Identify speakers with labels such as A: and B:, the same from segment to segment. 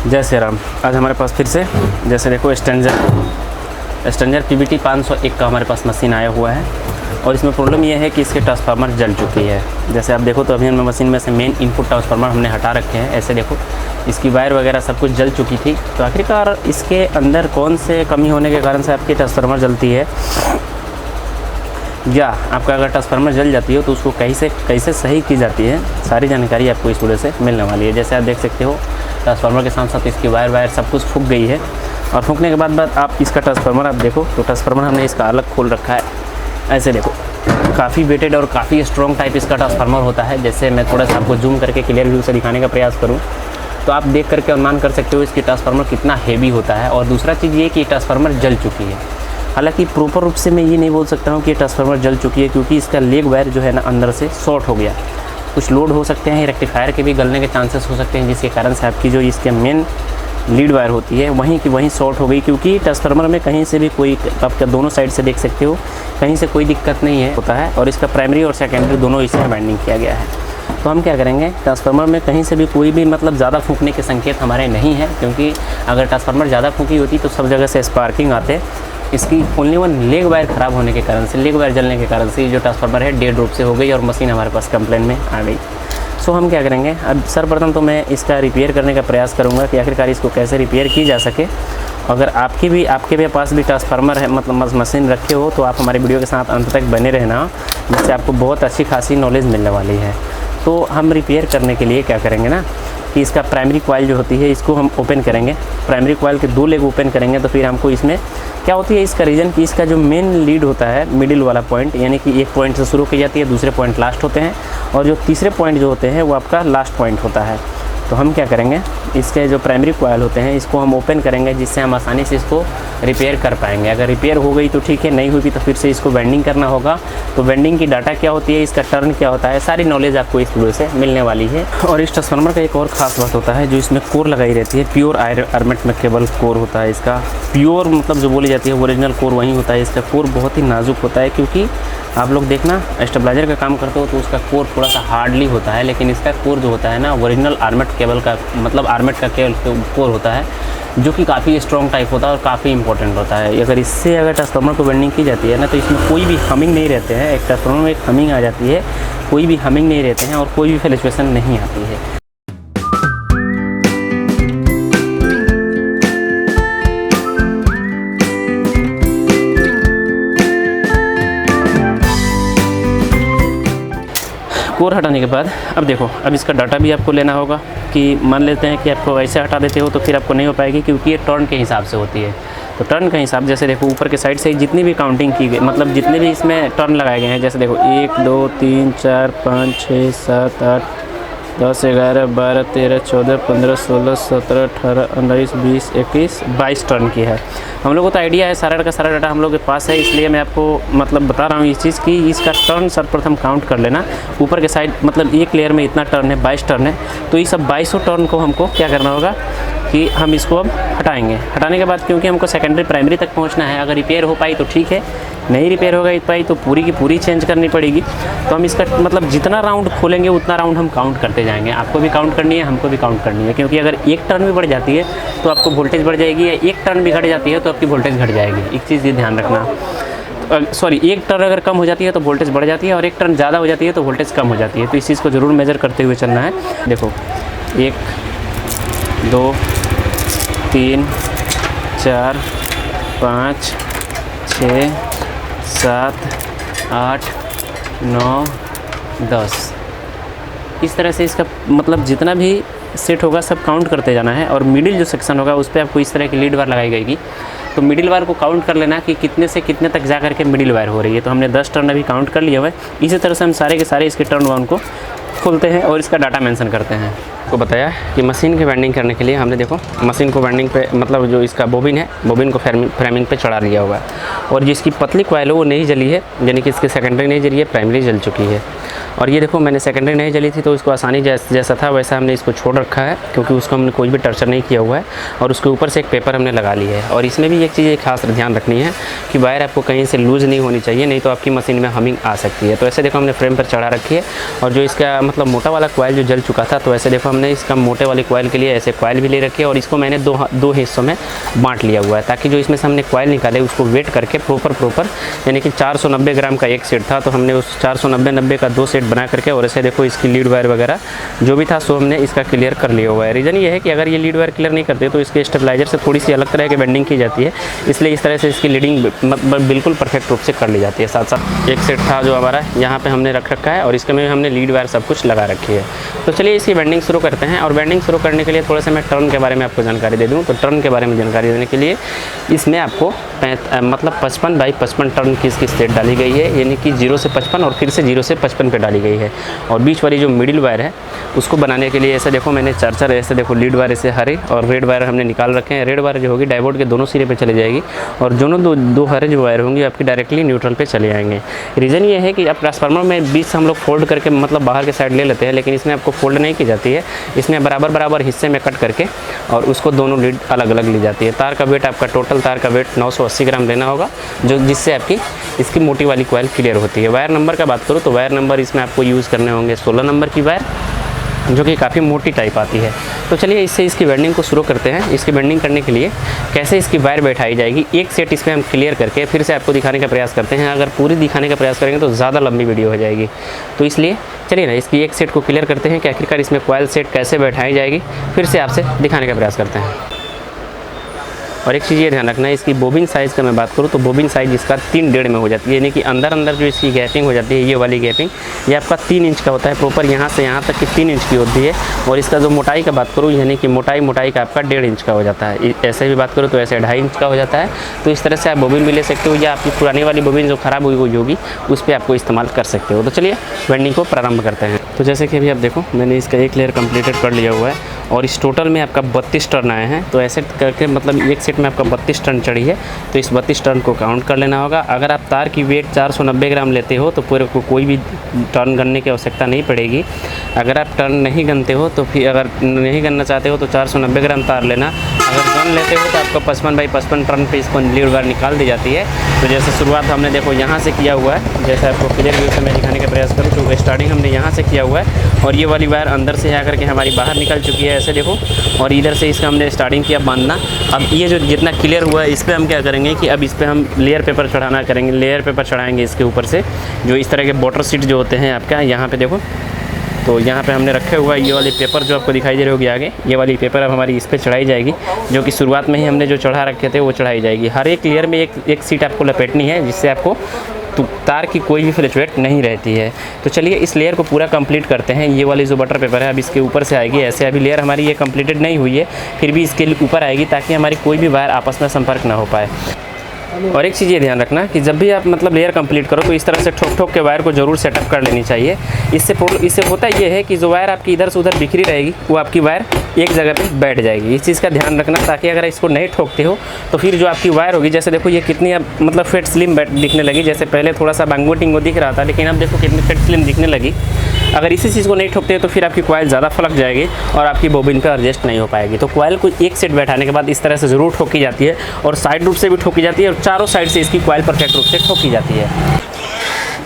A: जय श्री राम। आज हमारे पास फिर से जैसे देखो स्ट्रेंजर PVT 501 का हमारे पास मशीन आया हुआ है और इसमें प्रॉब्लम यह है कि इसके ट्रांसफार्मर जल चुकी है। जैसे आप देखो तो अभी हमने मशीन में से मेन इनपुट ट्रांसफार्मर हमने हटा रखे हैं। ऐसे देखो इसकी वायर वगैरह सब कुछ जल चुकी थी। तो आखिरकार इसके अंदर कौन से कमी होने के कारण से आपकी ट्रांसफार्मर जलती है, या आपका अगर ट्रांसफार्मर जल जाती हो तो उसको कैसे सही की जाती है, सारी जानकारी आपको इस वीडियो से मिलने वाली है। जैसे आप देख सकते हो ट्रांसफार्मर के साथ साथ इसकी वायर सब कुछ फूक गई है और फूकने के बाद आप इसका ट्रांसफार्मर आप देखो तो ट्रांसफार्मर हमने इसका अलग खोल रखा है। ऐसे देखो काफ़ी वेटेड और काफ़ी स्ट्रॉन्ग टाइप इसका ट्रांसफार्मर होता है। जैसे मैं थोड़ा सा आपको जूम करके क्लियर व्यू से दिखाने का प्रयास करूँ तो आप देख करके अनुमान कर सकते हो इसकी ट्रांसफार्मर कितना हेवी होता है। और दूसरा चीज़ ये कि ट्रांसफार्मर जल चुकी है। हालांकि प्रॉपर रूप से मैं ये नहीं बोल सकता हूँ कि ट्रांसफार्मर जल चुकी है, क्योंकि इसका लेग वायर जो है ना अंदर से शॉर्ट हो गया। कुछ लोड हो सकते हैं, रेक्टिफायर के भी गलने के चांसेस हो सकते हैं, जिसके कारण से आपकी जो इसके मेन लीड वायर होती है वहीं की वहीं शॉर्ट हो गई। क्योंकि ट्रांसफार्मर में कहीं से भी कोई, आपका दोनों साइड से देख सकते हो, कहीं से कोई दिक्कत नहीं है होता है। और इसका प्राइमरी और सेकेंडरी दोनों इसमें वाइंडिंग किया गया है। तो हम क्या करेंगे, ट्रांसफार्मर में कहीं से भी कोई भी ज़्यादा फूंकने के संकेत हमारे नहीं है, क्योंकि अगर ट्रांसफार्मर ज़्यादा फूंकी होती तो सब जगह से स्पार्किंग आते। इसकी ओनली वन लेग वायर ख़राब होने के कारण से, लेग वायर जलने के कारण से जो ट्रांसफार्मर है डेड रूप से हो गई और मशीन हमारे पास कंप्लेन में आ गई। सो हम क्या करेंगे, अब सर्वप्रथम तो मैं इसका रिपेयर करने का प्रयास करूंगा कि आखिरकार इसको कैसे रिपेयर की जा सके। अगर आपके भी पास भी ट्रांसफार्मर है, मशीन रखे हो, तो आप हमारे वीडियो के साथ अंत तक बने रहना, जिससे आपको बहुत अच्छी खासी नॉलेज मिलने वाली है। तो हम रिपेयर करने के लिए क्या करेंगे ना कि इसका प्राइमरी कॉइल जो होती है इसको हम ओपन करेंगे। प्राइमरी कॉइल के 2 लेग ओपन करेंगे तो फिर हमको इसमें क्या होती है, इसका रीज़न कि इसका जो मेन लीड होता है, मिडिल वाला पॉइंट, यानी कि एक पॉइंट से शुरू की जाती है, दूसरे पॉइंट लास्ट होते हैं, और जो तीसरे पॉइंट जो होते हैं वो आपका लास्ट पॉइंट होता है। तो हम क्या करेंगे, इसके जो प्राइमरी कॉइल होते हैं इसको हम ओपन करेंगे, जिससे हम आसानी से इसको रिपेयर कर पाएंगे। अगर रिपेयर हो गई तो ठीक है, नहीं हुई तो फिर से इसको वेल्डिंग करना होगा। तो वेल्डिंग की डाटा क्या होती है, इसका टर्न क्या होता है, सारी नॉलेज आपको इस वीडियो से मिलने वाली है। और इस ट्रांसफार्मर का एक और ख़ास बात होता है, जो इसमें कोर लगाई रहती है, प्योर आर्मेट में केबल कोर होता है इसका। प्योर जो बोली जाती है ओरिजिनल कोर वही होता है। इसका कोर बहुत ही नाजुक होता है, क्योंकि आप लोग देखना स्टेबलाइजर का काम करते हो तो उसका कोर थोड़ा सा हार्डली होता है, लेकिन इसका कोर जो होता है ना ओरिजिनल आर्मेट केबल का, आर्मेट का केबल कोर होता है, जो कि काफ़ी स्ट्रॉन्ग टाइप होता है और काफ़ी इंपॉर्टेंट होता है। अगर ट्रांसफार्मर को वेल्डिंग की जाती है ना, तो इसमें कोई भी हमिंग नहीं रहते हैं। एक ट्रांसफार्मर में एक हमिंग आ जाती है, कोई भी हमिंग नहीं रहते हैं और कोई भी फ्लक्चुएशन नहीं आती है। कोर हटाने के बाद अब देखो, अब इसका डाटा भी आपको लेना होगा। कि मान लेते हैं कि आपको ऐसे हटा देते हो तो फिर आपको नहीं हो पाएगी, क्योंकि ये टर्न के हिसाब से होती है। तो टर्न का हिसाब, जैसे देखो ऊपर के साइड से जितनी भी काउंटिंग की गई, जितने भी इसमें टर्न लगाए गए हैं, जैसे देखो 1 2 3 4 5 6 7 8 10 11 12 13 14 15 16 17 18 19 20 21 22 टर्न की है। हम लोग को तो आइडिया है, सारा का सारा डाटा हम लोग के पास है, इसलिए मैं आपको बता रहा हूँ इस चीज़ की। इसका टर्न सर्वप्रथम काउंट कर लेना। ऊपर के साइड एक लेयर में इतना टर्न है, 22 टर्न है। तो इस सब 22 टर्न को हमको क्या करना होगा कि हम इसको अब हटाएंगे। हटाने के बाद क्योंकि हमको सेकेंडरी प्राइमरी तक पहुंचना है, अगर रिपेयर हो पाई तो ठीक है, नहीं रिपेयर हो पाई तो पूरी की पूरी चेंज करनी पड़ेगी। तो हम इसका जितना राउंड खोलेंगे उतना राउंड हम काउंट करते जाएंगे। आपको भी काउंट करनी है, हमको भी काउंट करनी है, क्योंकि अगर एक टर्न भी बढ़ जाती है तो आपको वोल्टेज बढ़ जाएगी, या एक टर्न भी घट जाती है तो आपकी वोल्टेज घट जाएगी। एक चीज़ ये ध्यान रखना, एक टर्न अगर कम हो जाती है तो वोल्टेज बढ़ जाती है, और एक टर्न ज़्यादा हो जाती है तो वोल्टेज कम हो जाती है। तो इस चीज़ को ज़रूर मेजर करते हुए चलना है। देखो 1 2 3 4 5 6 7 8 9 10, इस तरह से इसका जितना भी सेट होगा सब काउंट करते जाना है। और मिडिल जो सेक्शन होगा उस पर आपको इस तरह की लीड वायर लगाई गई। तो मिडिल वायर को काउंट कर लेना कि कितने से कितने तक जा करके मिडिल वायर हो रही है। तो हमने 10 टर्न अभी काउंट कर लिया हुआ है। इसी तरह से हम सारे के सारे इसके टर्न वन को खोलते हैं और इसका डाटा मेंशन करते हैं। आपको बताया कि मशीन की वेल्डिंग करने के लिए हमने देखो मशीन को वेल्डिंग पे जो इसका बोबिन है, बोबिन को फ्रेमिंग पे चढ़ा लिया हुआ है। और जिसकी पतली कॉइल है वो नहीं जली है, यानी कि इसकी सेकेंडरी नहीं जली है, प्राइमरी जल चुकी है। और ये देखो मैंने सेकेंडरी नहीं जली थी तो इसको आसानी जैसा था वैसा हमने इसको छोड़ रखा है, क्योंकि उसको हमने कोई भी टर्चर नहीं किया हुआ है। और उसके ऊपर से एक पेपर हमने लगा लिया है। और इसमें भी एक चीज़ खास ध्यान रखनी है कि वायर आपको कहीं से लूज़ नहीं होनी चाहिए, नहीं तो आपकी मशीन में हमिंग आ सकती है। तो ऐसे देखो हमने फ्रेम पर चढ़ा रखी है। और जो इसका मतलब मोटा वाला कॉइल जो जल चुका था, तो ऐसे देखो हमने इसका मोटे वाले कॉइल के लिए ऐसे कॉइल भी ले रखी है। और इसको मैंने दो हिस्सों में बांट लिया हुआ है, ताकि जो इसमें से हमने कॉइल निकाले उसको वेट करके प्रॉपर यानी कि 490 ग्राम का एक सेट था, तो हमने उस 490 का 2 सेट बना करके और ऐसे देखो इसकी लीड वायर वगैरह जो भी था सो हमने इसका क्लियर कर लिया हुआ है। रीज़न ये है कि अगर ये लीड वायर क्लियर नहीं करते तो इसके स्टेबलाइजर से थोड़ी सी अलग तरह की बेंडिंग की जाती है, इसलिए इस तरह से इसकी लीडिंग बिल्कुल परफेक्ट रूप से कर ली जाती है। साथ साथ एक सेट था जो हमारा यहाँ पे हमने रख रखा है और इसके में हमने लीड वायर सब कुछ लगा रखी है। तो चलिए इसकी बेंडिंग शुरू करते हैं। और बेंडिंग शुरू करने के लिए थोड़ा सा मैं टर्न के बारे में आपको जानकारी दे दूँ। तो टर्न के बारे में जानकारी देने के लिए इसमें आपको मतलब 55 बाई 55 टर्न की इसकी स्टेट डाली गई है, यानी कि 0 से 55 और फिर से 0 से 55 पे डाली गई है। और बीच वाली जो मिडिल वायर है उसको बनाने के लिए ऐसे देखो मैंने चार ऐसे देखो लीड वायर ऐसे हरे और रेड वायर हमने निकाल रखे हैं। रेड वायर जो होगी डाइवोड के दोनों सिरे पे चले जाएगी और दोनों दो हरे जो वायर होंगी आपकी डायरेक्टली न्यूट्रल पे चले जाएंगे। रीज़न ये है कि अब ट्रांसफार्मर में बीच से हम लोग फोल्ड करके मतलब बाहर के साइड ले लेते हैं, लेकिन इसमें आपको फोल्ड नहीं की जाती है। इसमें बराबर हिस्से में कट करके और उसको दोनों लीड अलग अलग ली जाती है। तार का वेट आपका टोटल तार का वेट 980 ग्राम लेना होगा, जो जिससे आपकी इसकी मोटी वाली कॉइल क्लियर होती है। वायर नंबर का बात करूँ तो वायर नंबर इसमें आपको यूज़ करने होंगे 16 नंबर की वायर, जो कि काफ़ी मोटी टाइप आती है। तो चलिए इससे इसकी वेल्डिंग को शुरू करते हैं। इसकी वेल्डिंग करने के लिए कैसे इसकी वायर बैठाई जाएगी एक सेट इसमें हम क्लियर करके फिर से आपको दिखाने का प्रयास करते हैं। अगर पूरी दिखाने का प्रयास करेंगे तो ज़्यादा लंबी वीडियो हो जाएगी, तो इसलिए चलिए ना इसकी एक सेट को क्लियर करते हैं कि आखिरकार इसमें कॉइल सेट कैसे बैठाई जाएगी, फिर से आपसे दिखाने का प्रयास करते हैं। और एक चीज़ ये ध्यान रखना है, इसकी बोबिन साइज़ का मैं बात करूँ तो बोबिन साइज़ इसका 3.5 में हो जाती है, यानी कि अंदर जो इसकी गैपिंग हो जाती है ये वाली गैपिंग ये आपका 3 इंच का होता है प्रॉपर, यहाँ से यहाँ तक की 3 इंच की होती है। और इसका जो मोटाई का बात करूँ यानी कि मोटाई का आपका 1.5 इंच का हो जाता है। ऐसे भी बात करूँ तो ऐसे 2.5 इंच का हो जाता है। तो इस तरह से आप बोबिन भी ले सकते हो या आपकी पुरानी वाली बोबिन जो ख़राब हुई होगी उस पर आपको इस्तेमाल कर सकते हो। तो चलिए वेल्डिंग को प्रारंभ करते हैं। तो जैसे कि अभी आप देखो मैंने इसका एक लेयर कंप्लीटेड कर लिया हुआ है और इस टोटल में आपका 32 टर्न आए हैं। तो ऐसे करके मतलब एक सेट में आपका 32 टर्न चढ़ी है, तो इस 32 टर्न को काउंट कर लेना होगा। अगर आप तार की वेट 490 ग्राम लेते हो तो पूरे को कोई भी टर्न गनने की आवश्यकता नहीं पड़ेगी। अगर आप टर्न नहीं गनते हो तो फिर अगर नहीं गनना चाहते हो तो 490 ग्राम तार लेना। अगर गन लेते हो तो आपको 55 बाई 55 टर्न पे इसको लीड वायर निकाल दी जाती है। तो जैसे शुरुआत हमने देखो यहाँ से किया हुआ है, जैसे आपको क्लियर व्यू से मैं दिखाने का प्रयास करूँ तो स्टार्टिंग हमने यहाँ से किया हुआ है और ये वाली वायर अंदर से आकर के हमारी बाहर निकल चुकी है ऐसे देखो। और इधर से इसका हमने स्टार्टिंग किया बांधना। अब ये जो जितना क्लियर हुआ है इस पर हम क्या करेंगे कि अब इस पर हम लेयर पेपर चढ़ाना करेंगे, लेयर पेपर चढ़ाएंगे इसके ऊपर से, जो इस तरह के बॉटर सीट जो होते हैं आपका यहाँ पे देखो। तो यहाँ पे हमने रखे हुआ है ये वाली पेपर जो आपको दिखाई दे रही होगी आगे, ये वाली पेपर अब हमारी इस पर चढ़ाई जाएगी, जो कि शुरुआत में ही हमने जो चढ़ा रखे थे वो चढ़ाई जाएगी। हर एक लेयर में एक सीट आपको लपेटनी है, जिससे आपको तार की कोई भी फ्लक्चुएट नहीं रहती है। तो चलिए इस लेयर को पूरा कंप्लीट करते हैं। ये वाली जो बटर पेपर है अब इसके ऊपर से आएगी ऐसे। अभी लेयर हमारी ये कंप्लीटेड नहीं हुई है, फिर भी इसके ऊपर आएगी ताकि हमारी कोई भी वायर आपस में संपर्क ना हो पाए। और एक चीज़ ये ध्यान रखना कि जब भी आप मतलब लेयर कंप्लीट करो तो इस तरह से ठोक के वायर को ज़रूर सेटअप कर लेनी चाहिए। इससे होता ये है कि जो वायर आपकी इधर से उधर बिखरी रहेगी वो आपकी वायर एक जगह पे बैठ जाएगी। इस चीज़ का ध्यान रखना, ताकि अगर इसको नहीं ठोकते हो तो फिर जो आपकी वायर होगी, जैसे देखो ये कितनी अब मतलब फिट स्लिम दिखने लगी। जैसे पहले थोड़ा सा बांगो टिंगो दिख रहा था, लेकिन अब देखो कितनी फिट स्लिम दिखने लगी। अगर इसी चीज़ को नहीं ठोकते तो फिर आपकी कॉइल ज़्यादा फलक जाएगी और आपकी बोबिन पर एडजस्ट नहीं हो पाएगी। तो कॉइल को एक सेट बैठाने के बाद इस तरह से ज़रूर ठोकी जाती है और साइड रूप से भी ठोकी जाती है और चारों साइड से इसकी कॉइल परफेक्ट रूप से ठोकी जाती है।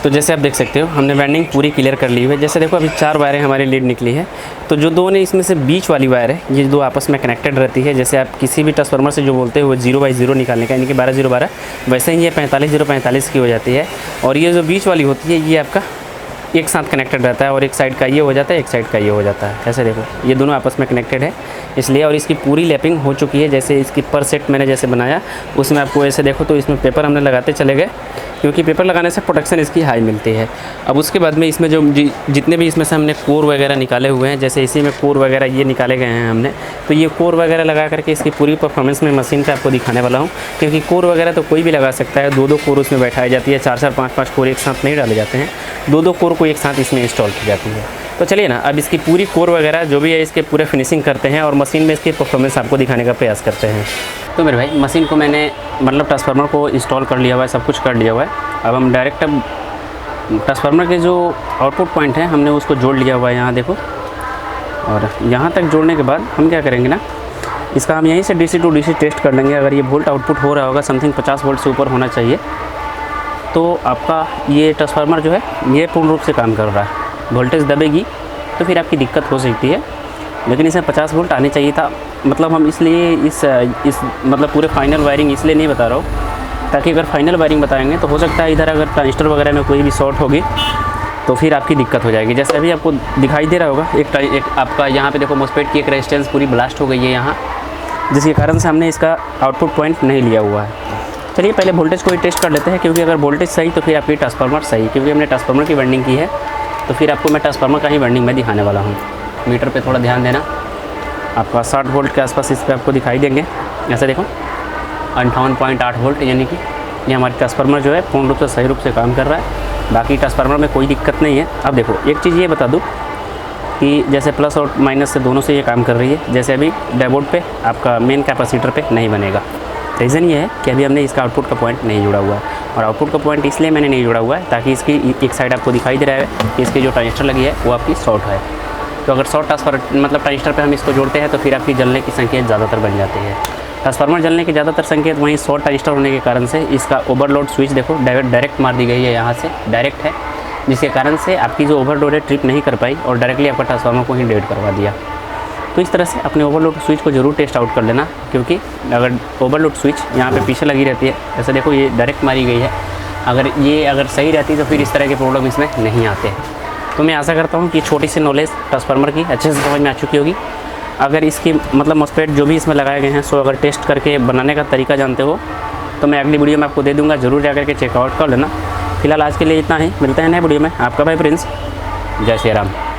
A: तो जैसे आप देख सकते हो हमने वेल्डिंग पूरी क्लियर कर ली हुई है। जैसे देखो अभी 4 वायरें हमारी लीड निकली है, तो जो 2 ने इसमें से बीच वाली वायर है ये 2 आपस में कनेक्टेड रहती है। जैसे आप किसी भी ट्रांसफार्मर से जो बोलते हैं वो 0/0 निकालने का, यानी कि 12/0/12, वैसे ही ये 45/0/45 की हो जाती है। और ये जो बीच वाली होती है ये आपका एक साथ कनेक्टेड रहता है और एक साइड का ये हो जाता है, एक साइड का ये हो जाता है। ऐसे देखो ये दोनों आपस में कनेक्टेड है इसलिए। और इसकी पूरी लैपिंग हो चुकी है। जैसे इसकी पर सेट मैंने जैसे बनाया उसमें आपको ऐसे देखो तो इसमें पेपर हमने लगाते चले गए, क्योंकि पेपर लगाने से प्रोटेक्शन इसकी हाई मिलती है। अब उसके बाद में इसमें जो जितने भी इसमें से हमने कोर वगैरह निकाले हुए हैं, जैसे इसी में कोर वगैरह ये निकाले गए हैं हमने, तो ये कोर वगैरह लगा करके इसकी पूरी परफॉर्मेंस में मशीन पे आपको दिखाने वाला हूँ। क्योंकि कोर वगैरह तो कोई भी लगा सकता है, 2-2 कोर उसमें बैठाई जाती है, 4-4 5-5 कोर एक साथ नहीं डाले जाते हैं, 2-2 कोर को एक साथ इसमें इंस्टॉल की जाती है। तो चलिए ना अब इसकी पूरी कोर वगैरह जो भी है इसके पूरे फिनिशिंग करते हैं और मशीन में इसकी परफॉर्मेंस आपको दिखाने का प्रयास करते हैं। तो मेरे भाई मशीन को मैंने मतलब ट्रांसफार्मर को इंस्टॉल कर लिया हुआ है, सब कुछ कर लिया हुआ है। अब हम डायरेक्ट ट्रांसफार्मर के जो आउटपुट पॉइंट है हमने उसको जोड़ लिया हुआ है यहाँ देखो। और यहाँ तक जोड़ने के बाद हम क्या करेंगे ना, इसका हम यहीं से DC टू DC टेस्ट कर लेंगे। अगर ये वोल्ट आउटपुट हो रहा होगा, समथिंग 50 वोल्ट से ऊपर होना चाहिए, तो आपका ये ट्रांसफार्मर जो है ये पूर्ण रूप से काम कर रहा है। वोल्टेज दबेगी तो फिर आपकी दिक्कत हो सकती है, लेकिन इसमें 50 वोल्ट आने चाहिए था। मतलब हम इसलिए इस मतलब पूरे फाइनल वायरिंग इसलिए नहीं बता रहा हूँ, ताकि अगर फाइनल वायरिंग बताएंगे तो हो सकता है इधर अगर ट्रांजिस्टर वगैरह में कोई भी शॉर्ट होगी तो फिर आपकी दिक्कत हो जाएगी। जैसे अभी आपको दिखाई दे रहा होगा एक आपका यहाँ पे देखो मॉस्फेट की एक रेजिस्टेंस पूरी ब्लास्ट हो गई है यहाँ, जिसके कारण से हमने इसका आउटपुट पॉइंट नहीं लिया हुआ है। चलिए पहले वोल्टेज को ही टेस्ट कर लेते हैं, क्योंकि अगर वोल्टेज सही तो फिर आपकी ट्रांसफार्मर सही, क्योंकि हमने ट्रांसफार्मर की वाइंडिंग की है तो फिर आपको मैं ट्रांसफार्मर का ही वाइंडिंग में दिखाने वाला हूँ। मीटर पे थोड़ा ध्यान देना, आपका 60 वोल्ट के आसपास इस पर आपको दिखाई देंगे। ऐसा देखो 58.8 वोल्ट, यानी कि ये हमारी ट्रांसफार्मर जो है पूर्ण रूप से सही रूप से काम कर रहा है। बाकी ट्रांसफार्मर में कोई दिक्कत नहीं है। अब देखो एक चीज़ ये बता दूँ कि जैसे प्लस और माइनस से दोनों से ये काम कर रही है। जैसे अभी डैशबोर्ड पे आपका मेन कैपेसिटर पे नहीं बनेगा, रीज़न ये है कि अभी हमने इसका आउटपुट का पॉइंट नहीं जुड़ा हुआ है। और आउटपुट का पॉइंट इसलिए मैंने नहीं जुड़ा हुआ है ताकि इसकी एक साइड आपको दिखाई दे रहा है कि इसकी जो ट्रांजिस्टर लगी है वो आपकी शॉर्ट है। तो अगर शॉर्ट ट्रांजिस्टर पे हम इसको जोड़ते हैं तो फिर आपकी जलने की संकेत ज़्यादातर बन जाती है। ट्रांसफार्मर जलने के ज़्यादातर संकेत वहीं शॉर्ट ट्रांजिस्टर होने के कारण से इसका ओवरलोड स्विच देखो डायरेक्ट मार दी गई है, यहाँ से डायरेक्ट है, जिसके कारण से आपकी जो ओवरलोड है ट्रिप नहीं कर पाई और डायरेक्टली आपका ट्रांसफार्मर को ही डेड करवा दिया। तो इस तरह से अपने ओवरलोड स्विच को ज़रूर टेस्ट आउट कर लेना, क्योंकि अगर ओवरलोड स्विच यहाँ पे पीछे लगी रहती है, ऐसा देखो ये डायरेक्ट मारी गई है, अगर सही रहती तो फिर इस तरह के प्रॉब्लम इसमें नहीं आते। तो मैं आशा करता हूँ कि छोटी सी नॉलेज ट्रांसफार्मर की अच्छे से समझ में आ चुकी होगी। अगर इसकी मतलब मॉस्फेट जो भी इसमें लगाए गए हैं सो अगर टेस्ट करके बनाने का तरीका जानते हो तो मैं अगली वीडियो में आपको दे दूँगा, ज़रूर जाकर के चेकआउट कर लेना। फिलहाल आज के लिए इतना ही, मिलते हैं नए वीडियो में। आपका भाई प्रिंस, जय श्री राम।